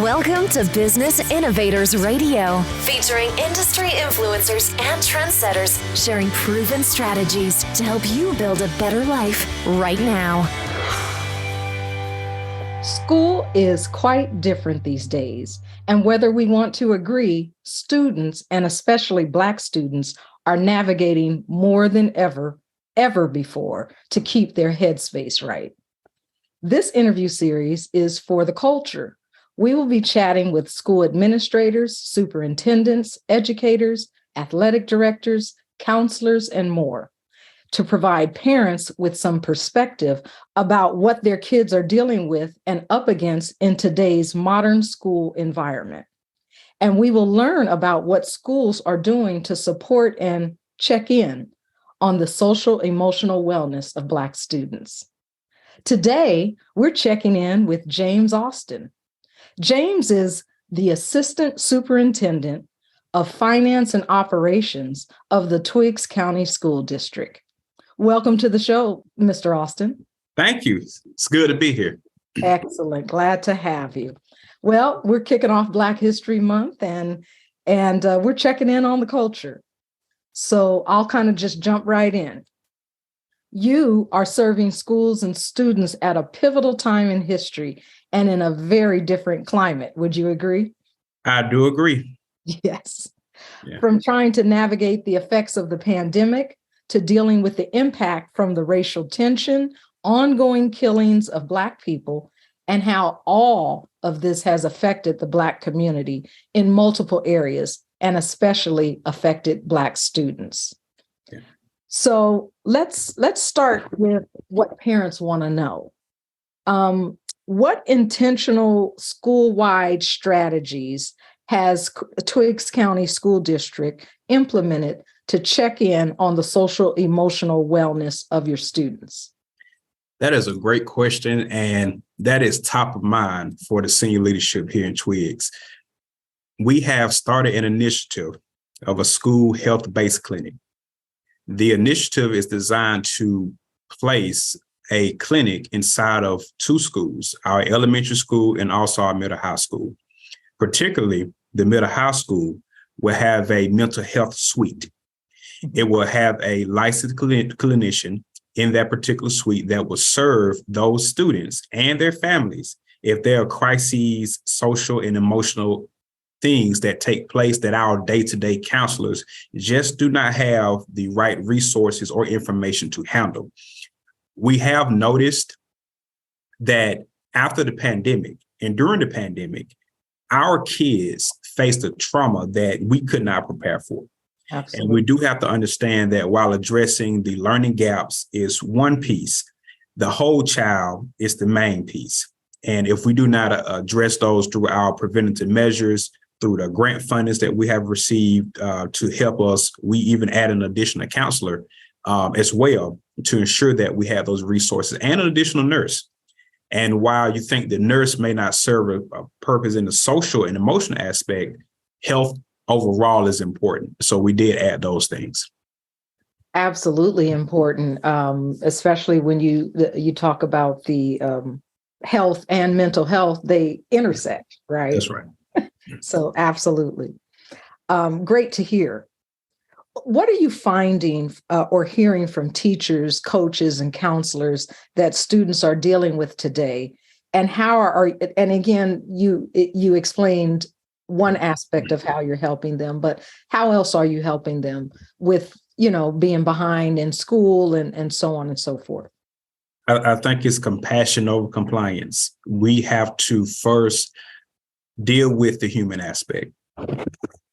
Welcome to Business Innovators Radio, featuring industry influencers and trendsetters sharing proven strategies to help you build a better life right now. School is quite different these days, and whether we want to agree, students, and especially Black students, are navigating more than ever before to keep their headspace right. This interview series is for the culture. We will be chatting with school administrators, superintendents, educators, athletic directors, counselors, and more to provide parents with some perspective about what their kids are dealing with and up against in today's modern school environment. And we will learn about what schools are doing to support and check in on the social emotional wellness of Black students. Today, we're checking in with James Austin. James is the Assistant Superintendent of Finance and Operations of the Twiggs County School District. Welcome to the show, Mr. Austin. Thank you. It's good to be here. Excellent. Glad to have you. Well, we're kicking off Black History Month and we're checking in on the culture. So I'll kind of just jump right in. You are serving schools and students at a pivotal time in history and in a very different climate. Would you agree? I do agree. Yes. Yeah. From trying to navigate the effects of the pandemic to dealing with the impact from the racial tension, ongoing killings of Black people, and how all of this has affected the Black community in multiple areas and especially affected Black students. Yeah. So let's start with what parents want to know. What intentional school-wide strategies has Twiggs County School District implemented to check in on the social emotional wellness of your students? That is a great question, and that is top of mind for the senior leadership here in Twiggs. We have started an initiative of a school health-based clinic. The initiative is designed to place a clinic inside of two schools, our elementary school and also our middle high school. Particularly, the middle high school will have a mental health suite. It will have a licensed clinician in that particular suite that will serve those students and their families if there are crises, social and emotional things that take place that our day-to-day counselors just do not have the right resources or information to handle. We have noticed that after the pandemic and during the pandemic, our kids faced a trauma that we could not prepare for. Absolutely. And we do have to understand that while addressing the learning gaps is one piece, the whole child is the main piece. And if we do not address those through our preventative measures, through the grant fundings that we have received to help us, we even add an additional counselor as well to ensure that we have those resources and an additional nurse. And while you think the nurse may not serve a purpose in the social and emotional aspect, health overall is important. So we did add those things. Absolutely important, especially when you talk about the health and mental health, they intersect, right? That's right. So absolutely. Great to hear. What are you finding or hearing from teachers, coaches, and counselors that students are dealing with today? And how and again, you explained one aspect of how you're helping them, but how else are you helping them with, being behind in school and so on and so forth? I think it's compassion over compliance. We have to first deal with the human aspect.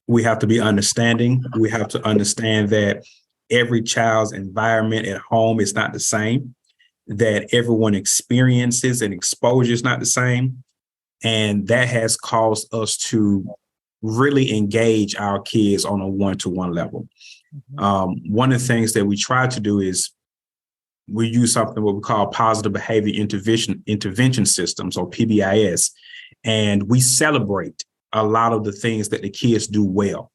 We have to be understanding. We have to understand that every child's environment at home is not the same, that everyone experiences and exposure is not the same. And that has caused us to really engage our kids on a one-to-one level. Mm-hmm. One of the things that we try to do is we use something what we call positive behavior intervention systems, or PBIS, and we celebrate a lot of the things that the kids do well,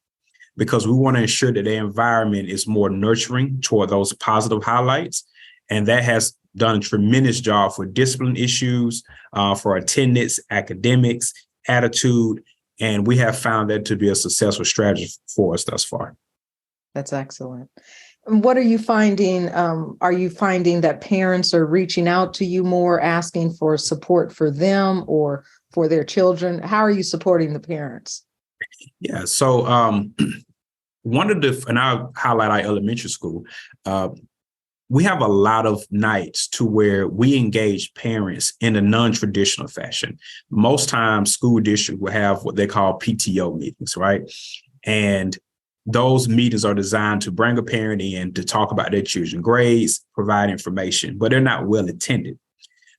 because we want to ensure that their environment is more nurturing toward those positive highlights. And that has done a tremendous job for discipline issues, for attendance, academics, attitude. And we have found that to be a successful strategy for us thus far. That's excellent. And what are you finding? Are you finding that parents are reaching out to you more, asking for support for them or for their children? How are you supporting the parents? Yeah. So one of the, and I'll highlight our elementary school, we have a lot of nights to where we engage parents in a non-traditional fashion. Most times school district will have what they call PTO meetings, right? And those meetings are designed to bring a parent in to talk about their children's grades, provide information, but they're not well attended.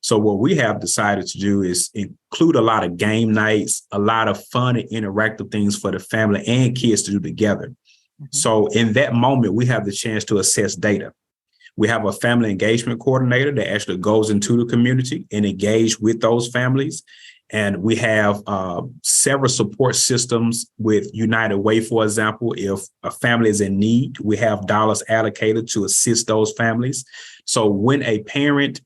So what we have decided to do is include a lot of game nights, a lot of fun and interactive things for the family and kids to do together. Mm-hmm. So in that moment, we have the chance to assess data. We have a family engagement coordinator that actually goes into the community and engage with those families. And we have several support systems with United Way, for example. If a family is in need, we have dollars allocated to assist those families. So when a parent,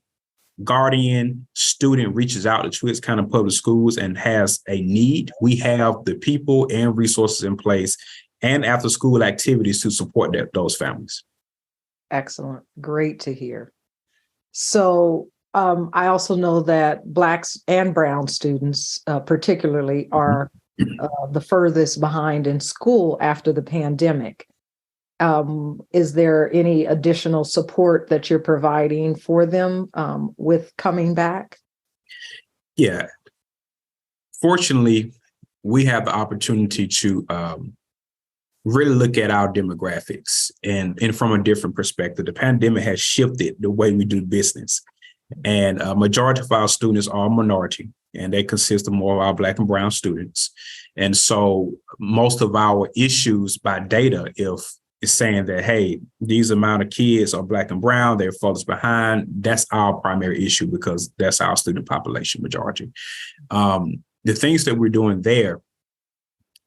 guardian, student reaches out to Twiggs County Public Schools and has a need, we have the people and resources in place and after school activities to support those families. Excellent. Great to hear. So I also know that Blacks and Brown students particularly are the furthest behind in school after the pandemic. Is there any additional support that you're providing for them with coming back? Yeah. Fortunately, we have the opportunity to really look at our demographics and from a different perspective. The pandemic has shifted the way we do business. And a majority of our students are minority, and they consist of more of our Black and Brown students. And so most of our issues by data, if it's saying that, hey, these amount of kids are Black and Brown, they're furthest behind, that's our primary issue because that's our student population majority. The things that we're doing there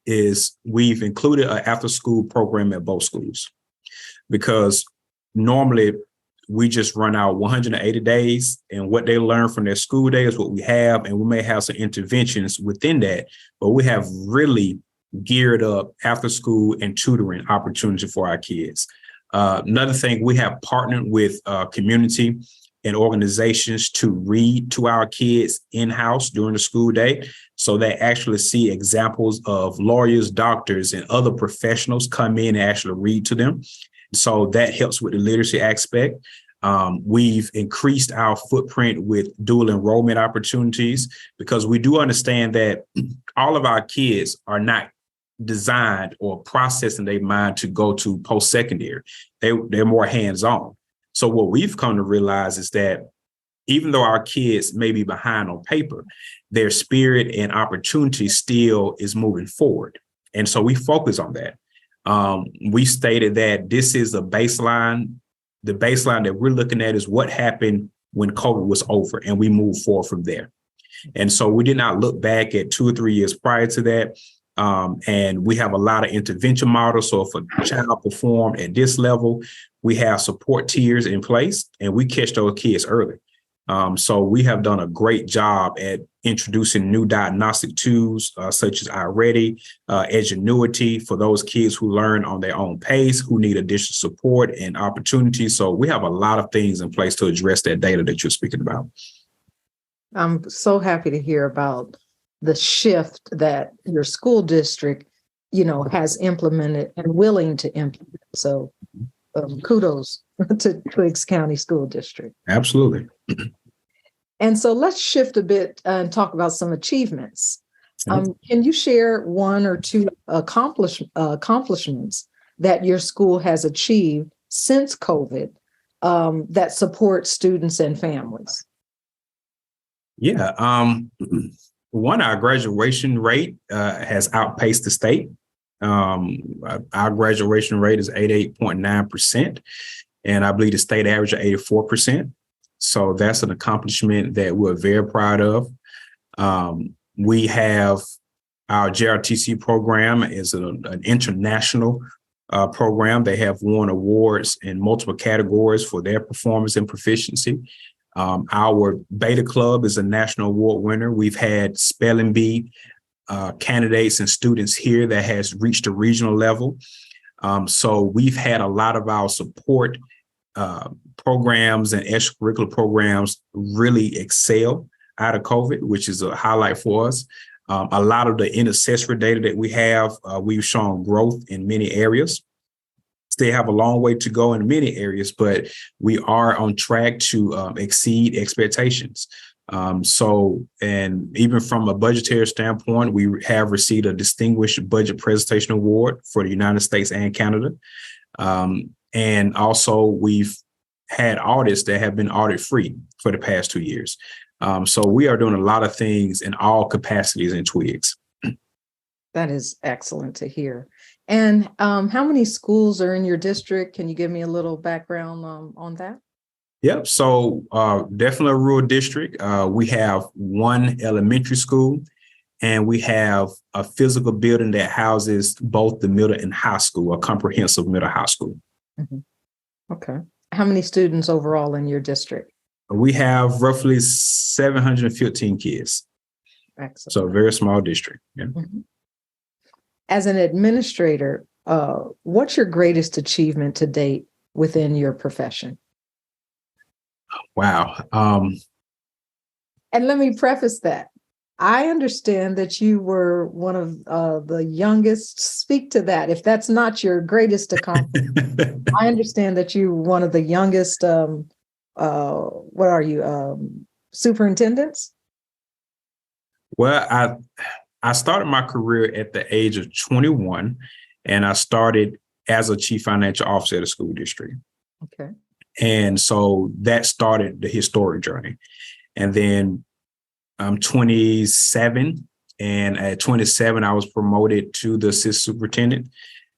is we've included an after-school program at both schools because normally we just run out 180 days and what they learn from their school day is what we have. And we may have some interventions within that, but we have really geared up after school and tutoring opportunity for our kids. Another thing, we have partnered with community and organizations to read to our kids in-house during the school day. So they actually see examples of lawyers, doctors, and other professionals come in and actually read to them. So that helps with the literacy aspect. We've increased our footprint with dual enrollment opportunities because we do understand that all of our kids are not designed or processed in their mind to go to post-secondary. They're more hands-on. So what we've come to realize is that even though our kids may be behind on paper, their spirit and opportunity still is moving forward. And so we focus on that. We stated that this is a baseline. The baseline that we're looking at is what happened when COVID was over, and we move forward from there. And so we did not look back at 2 or 3 years prior to that. And we have a lot of intervention models. So if a child performed at this level, we have support tiers in place and we catch those kids early. So we have done a great job at introducing new diagnostic tools such as iReady, Edgenuity for those kids who learn on their own pace, who need additional support and opportunities. So we have a lot of things in place to address that data that you're speaking about. I'm so happy to hear about the shift that your school district, has implemented and willing to implement. So kudos to Twiggs County School District. Absolutely. And so let's shift a bit and talk about some achievements. Can you share 1 or 2 accomplishments that your school has achieved since COVID that support students and families? Yeah. One, our graduation rate has outpaced the state. Our graduation rate is 88.9%, and I believe the state average is 84%. So that's an accomplishment that we're very proud of. We have our JRTC program is an international program. They have won awards in multiple categories for their performance and proficiency. Our Beta Club is a national award winner. We've had Spelling Bee candidates and students here that has reached a regional level. So we've had a lot of our support programs and extracurricular programs really excel out of COVID, which is a highlight for us. A lot of the intercessory data that we have, we've shown growth in many areas. Still have a long way to go in many areas, but we are on track to exceed expectations. And even from a budgetary standpoint, we have received a Distinguished Budget Presentation Award for the United States and Canada. And also we've had audits that have been audit free for the past 2 years. So we are doing a lot of things in all capacities in Twiggs. That is excellent to hear. And how many schools are in your district? Can you give me a little background on that? Yep. So definitely a rural district. We have one elementary school, and we have a physical building that houses both the middle and high school, a comprehensive middle high school. Mm-hmm. Okay. How many students overall in your district? We have roughly 715 kids. Excellent. So a very small district. Yeah. Mm-hmm. As an administrator, what's your greatest achievement to date within your profession? Wow. And let me preface that. I understand that you were one of the youngest. Speak to that. If that's not your greatest accomplishment, I understand that you were one of the youngest, what are you, superintendents? Well, I started my career at the age of 21, and I started as a chief financial officer at a school district. Okay. And so that started the historic journey. And then I'm 27, and at 27, I was promoted to the assistant superintendent.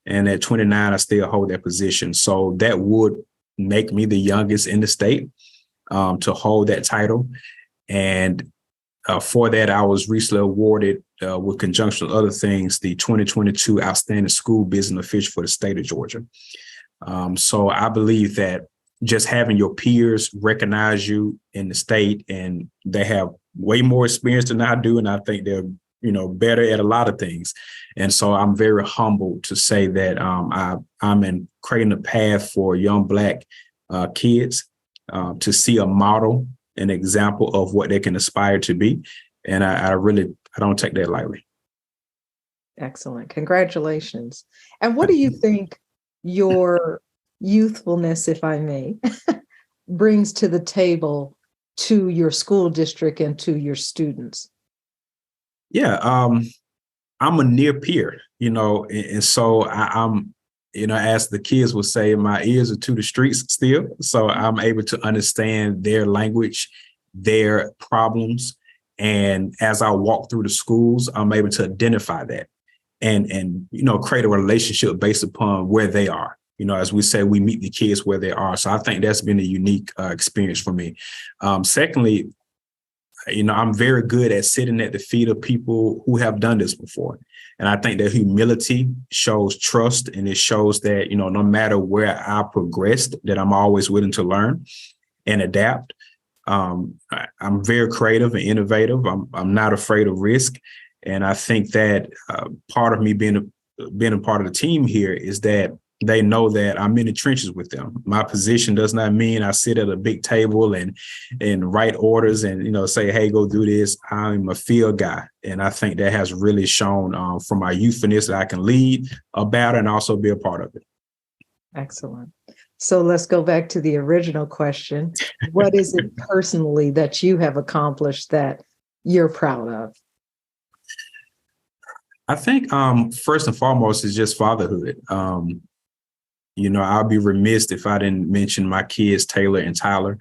And at 29, I still hold that position. So that would make me the youngest in the state to hold that title. And for that, I was recently awarded, with conjunction with other things, the 2022 Outstanding School Business Official for the state of Georgia. So I believe that just having your peers recognize you in the state, and they have way more experience than I do, and I think they're better at a lot of things. And so I'm very humbled to say that I'm in creating a path for young Black kids to see a model, an example of what they can aspire to be. And I don't take that lightly. Excellent. Congratulations. And what do you think your youthfulness, if I may, brings to the table to your school district and to your students? Yeah, I'm a near peer, and so I'm, as the kids would say, my ears are to the streets still. So I'm able to understand their language, their problems. And as I walk through the schools, I'm able to identify that and create a relationship based upon where they are. As we say, we meet the kids where they are. So I think that's been a unique experience for me. Secondly, I'm very good at sitting at the feet of people who have done this before. And I think that humility shows trust, and it shows that, no matter where I progressed, that I'm always willing to learn and adapt. I'm very creative and innovative. I'm not afraid of risk. And I think that part of me being a part of the team here is that they know that I'm in the trenches with them. My position does not mean I sit at a big table and write orders and, say, hey, go do this. I'm a field guy. And I think that has really shown from my youthfulness that I can lead a battle and also be a part of it. Excellent. So let's go back to the original question. What is it personally that you have accomplished that you're proud of? I think first and foremost is just fatherhood. I'll be remiss if I didn't mention my kids, Taylor and Tyler,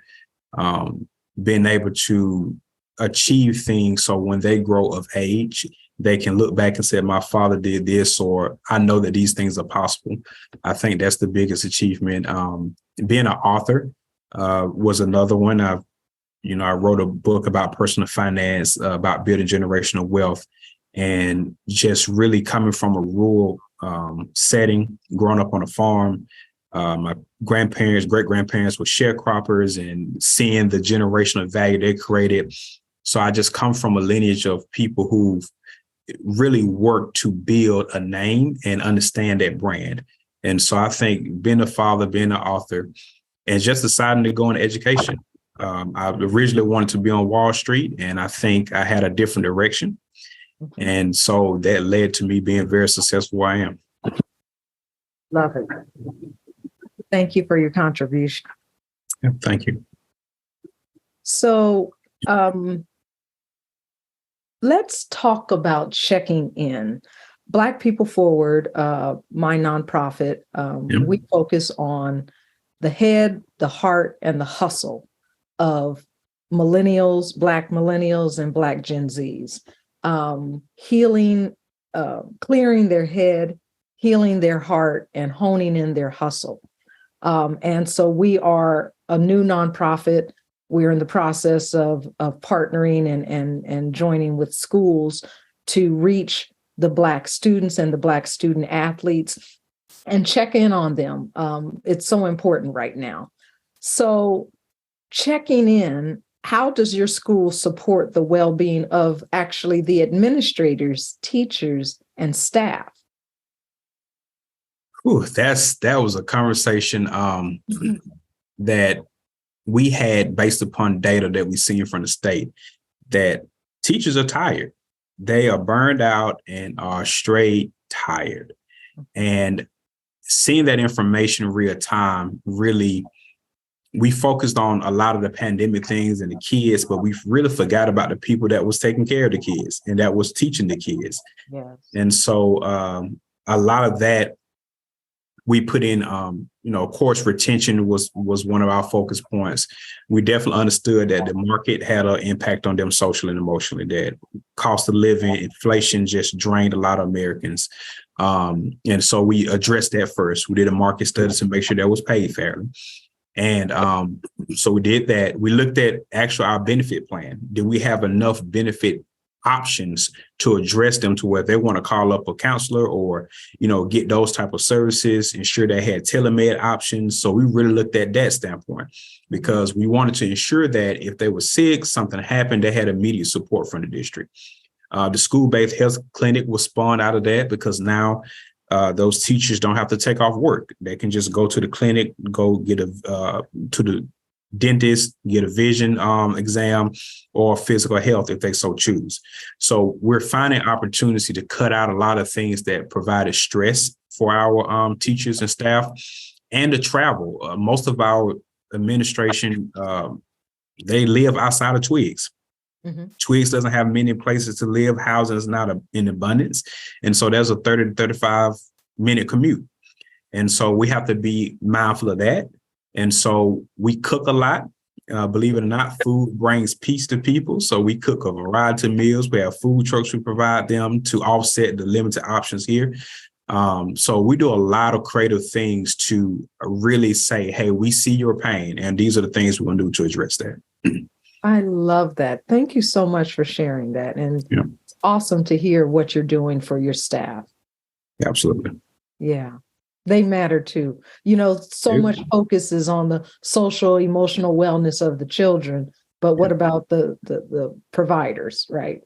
being able to achieve things so when they grow of age, they can look back and say, my father did this, or I know that these things are possible. I think that's the biggest achievement. Being an author was another one. I wrote a book about personal finance, about building generational wealth, and just really coming from a rural setting, growing up on a farm. My grandparents, great-grandparents were sharecroppers, and seeing the generational value they created. So I just come from a lineage of people who've really work to build a name and understand that brand. And so I think being a father, being an author, and just deciding to go into education. I originally wanted to be on Wall Street, and I think I had a different direction. And so that led to me being very successful where I am. Love it. Thank you for your contribution. Yeah, thank you. So let's talk about checking in. Black People Forward, my nonprofit, we focus on the head, the heart, and the hustle of millennials, Black millennials, and Black Gen Zs. Healing, clearing their head, healing their heart, and honing in their hustle. And so we are a new nonprofit. We're in the process of partnering and joining with schools to reach the Black students and the Black student athletes and check in on them. It's so important right now. So checking in, how does your school support the well-being of actually the administrators, teachers, and staff? Ooh, that was a conversation that we had based upon data that we see from the state, that teachers are tired. They are burned out and are straight tired. And seeing that information real time, really, we focused on a lot of the pandemic things and the kids, but we really forgot about the people that was taking care of the kids and that was teaching the kids. Yes. And so a lot of that we put in, course retention was one of our focus points. We definitely understood that the market had an impact on them socially and emotionally, that cost of living, inflation just drained a lot of Americans. And so we addressed that first. We did a market study to make sure that was paid fairly. And so we did that. We looked at our benefit plan. Did we have enough benefit options to address them to where they want to call up a counselor or, get those type of services, ensure they had telemed options. So we really looked at that standpoint because we wanted to ensure that if they were sick, something happened, they had immediate support from the district. The school-based health clinic was spawned out of that because now those teachers don't have to take off work. They can just go to the clinic, go get to the dentist, get a vision exam or physical health if they so choose. So we're finding opportunity to cut out a lot of things that provided stress for our teachers and staff and to travel. Most of our administration, they live outside of Twiggs. Mm-hmm. Twiggs doesn't have many places to live. Housing is not in abundance. And so there's a 30 to 35 minute commute. And so we have to be mindful of that. And so we cook a lot. Believe it or not, food brings peace to people. So we cook a variety of meals. We have food trucks we provide them to offset the limited options here. So we do a lot of creative things to really say, hey, we see your pain, and these are the things we're going to do to address that. I love that. Thank you so much for sharing that. And It's awesome to hear what you're doing for your staff. Absolutely. Yeah. They matter too. So much focus is on the social, emotional wellness of the children, but what about the providers, right?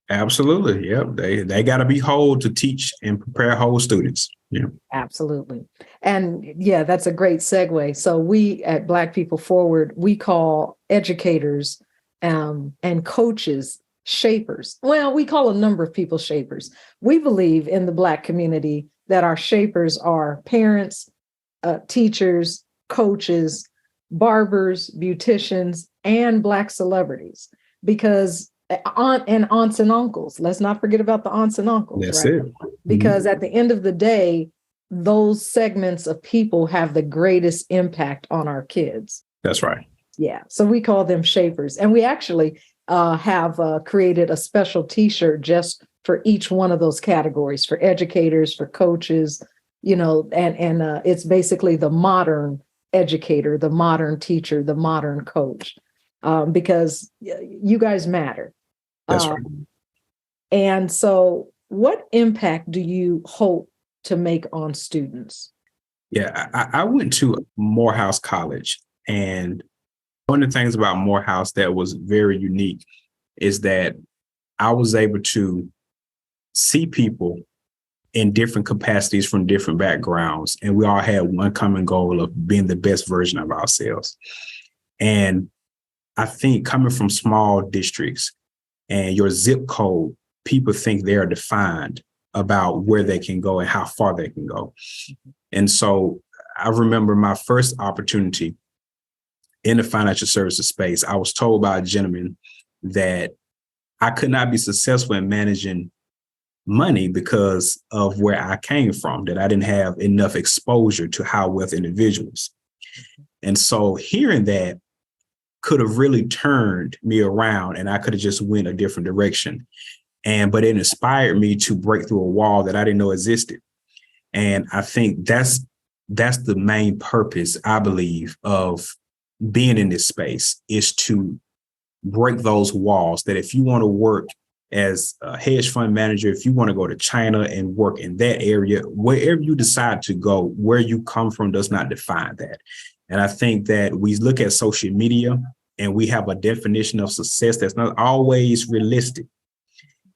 Absolutely. Yep. They got to be whole to teach and prepare whole students. Yeah. Absolutely. And that's a great segue. So we at Black People Forward, we call educators and coaches shapers. Well, we call a number of people shapers. We believe in the Black community that our shapers are parents, teachers, coaches, barbers, beauticians, and Black celebrities, because aunts and uncles. Let's not forget about the aunts and uncles. That's right? it. Because at the end of the day, those segments of people have the greatest impact on our kids. That's right. Yeah. So we call them shapers. And we actually have created a special T-shirt just for each one of those categories, for educators, for coaches, and it's basically the modern educator, the modern teacher, the modern coach, because you guys matter. That's right. And so what impact do you hope to make on students? Yeah, I went to Morehouse College, and one of the things about Morehouse that was very unique is that I was able to see people in different capacities from different backgrounds. And we all had one common goal of being the best version of ourselves. And I think coming from small districts and your zip code, people think they are defined about where they can go and how far they can go. And so I remember my first opportunity in the financial services space. I was told by a gentleman that I could not be successful in managing money because of where I came from, that I didn't have enough exposure to high wealth individuals. And so hearing that could have really turned me around, and I could have just went a different direction. But it inspired me to break through a wall that I didn't know existed. And I think that's the main purpose, I believe, of being in this space, is to break those walls. That if you want to work as a hedge fund manager, if you want to go to China and work in that area, wherever you decide to go, where you come from does not define that. And I think that we look at social media and we have a definition of success that's not always realistic.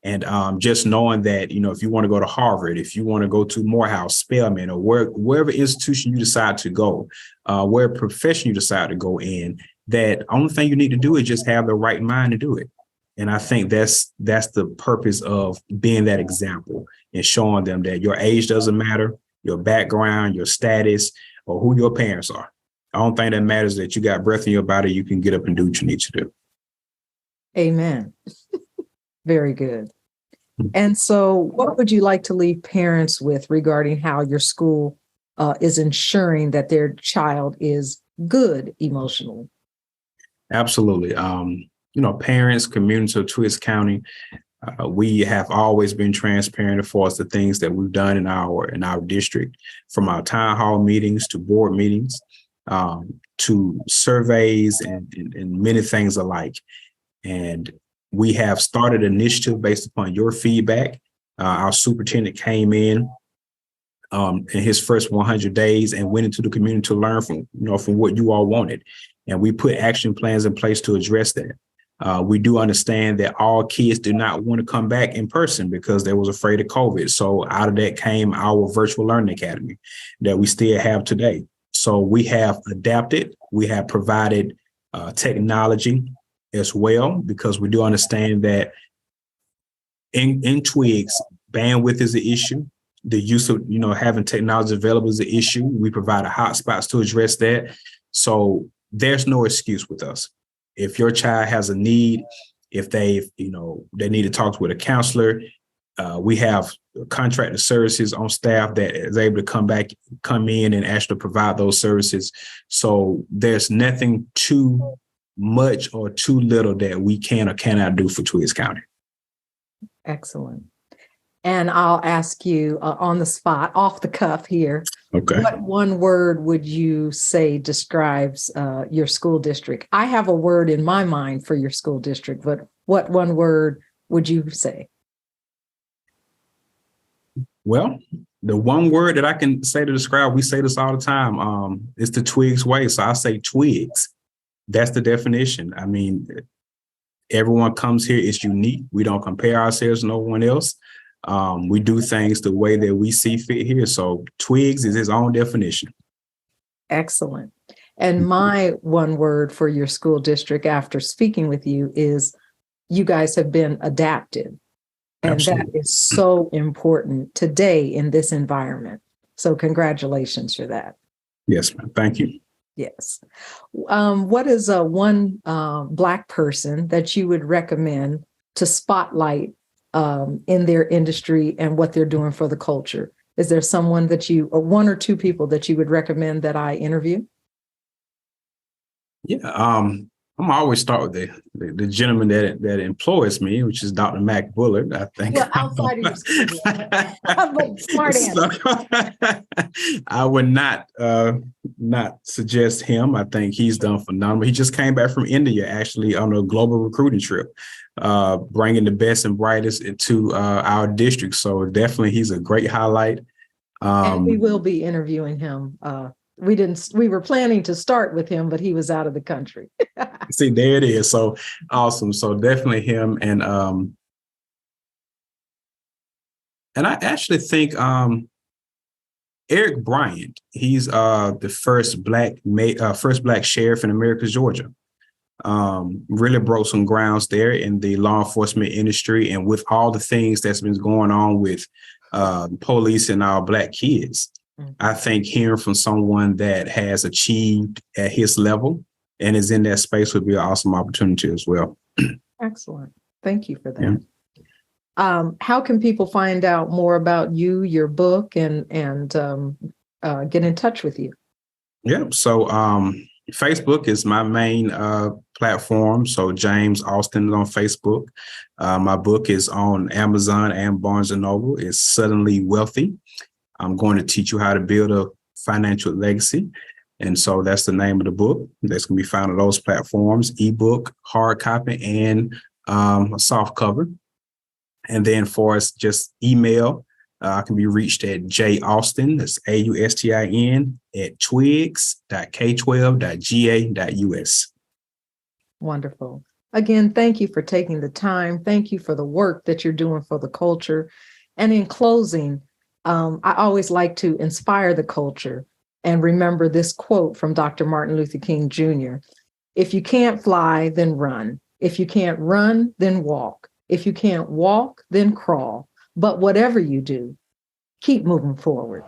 And just knowing that, if you want to go to Harvard, if you want to go to Morehouse, Spelman, or wherever institution you decide to go, where profession you decide to go in, that only thing you need to do is just have the right mind to do it. And I think that's the purpose of being that example and showing them that your age doesn't matter, your background, your status, or who your parents are. The only thing that matters is that you got breath in your body, you can get up and do what you need to do. Amen. Very good. And so what would you like to leave parents with regarding how your school is ensuring that their child is good emotionally? Absolutely. Parents, community of Twiggs County, we have always been transparent as far as the things that we've done in our district, from our town hall meetings to board meetings, to surveys and many things alike. And we have started an initiative based upon your feedback. Our superintendent came in his first 100 days and went into the community to learn from what you all wanted. And we put action plans in place to address that. We do understand that all kids do not want to come back in person because they was afraid of COVID. So out of that came our virtual learning academy that we still have today. So we have adapted. We have provided technology as well, because we do understand that in Twiggs, bandwidth is an issue. The use of, having technology available is an issue. We provide hotspots to address that. So there's no excuse with us. If your child has a need, if they need to talk with a counselor, we have contracted services on staff that is able to come in and actually provide those services. So there's nothing too much or too little that we can or cannot do for Twiggs County. Excellent. And I'll ask you on the spot, off the cuff here. Okay. What one word would you say describes your school district? I have a word in my mind for your school district, but what one word would you say? Well, the one word that I can say to describe, we say this all the time, is the Twiggs way. So I say Twiggs. That's the definition. I mean, everyone comes here. It's unique. We don't compare ourselves to no one else. We do things the way that we see fit here. So Twiggs is his own definition. Excellent. And my one word for your school district after speaking with you is you guys have been adaptive. And Absolutely. That is so important today in this environment. So congratulations for that. Yes, ma'am. Thank you. Yes. What is one Black person that you would recommend to spotlight in their industry and what they're doing for the culture? Is there someone or one or two people that you would recommend that I interview? Yeah, I'm always start with the gentleman that employs me, which is Dr. Mac Bullard. I think. Well, outside of your school, but smart answer. I would not suggest him. I think he's done phenomenal. He just came back from India, actually, on a global recruiting trip, bringing the best and brightest into our district. So definitely, he's a great highlight. And we will be interviewing him. We were planning to start with him, but he was out of the country. See, there it is. So awesome. So definitely him. And And I actually think Eric Bryant, he's the first black sheriff in Americus, Georgia. Really broke some grounds there in the law enforcement industry, and with all the things that's been going on with police and our black kids. I think hearing from someone that has achieved at his level and is in that space would be an awesome opportunity as well. Excellent. Thank you for that. Yeah. How can people find out more about you, your book, and get in touch with you? Yeah. So Facebook is my main platform. So James Austin is on Facebook. My book is on Amazon and Barnes & Noble. It's Suddenly Wealthy. I'm going to teach you how to build a financial legacy. And so that's the name of the book. That's going to be found on those platforms, ebook, hard copy, and a soft cover. And then for us, just email, I can be reached at jaustin, that's AUSTIN, at twigs.k12.ga.us. Wonderful. Again, thank you for taking the time. Thank you for the work that you're doing for the culture. And in closing, I always like to inspire the culture and remember this quote from Dr. Martin Luther King Jr. If you can't fly, then run. If you can't run, then walk. If you can't walk, then crawl. But whatever you do, keep moving forward.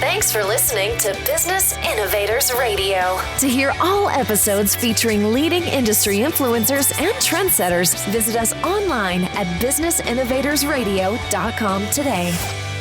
Thanks for listening to Business Innovators Radio. To hear all episodes featuring leading industry influencers and trendsetters, visit us online at businessinnovatorsradio.com today.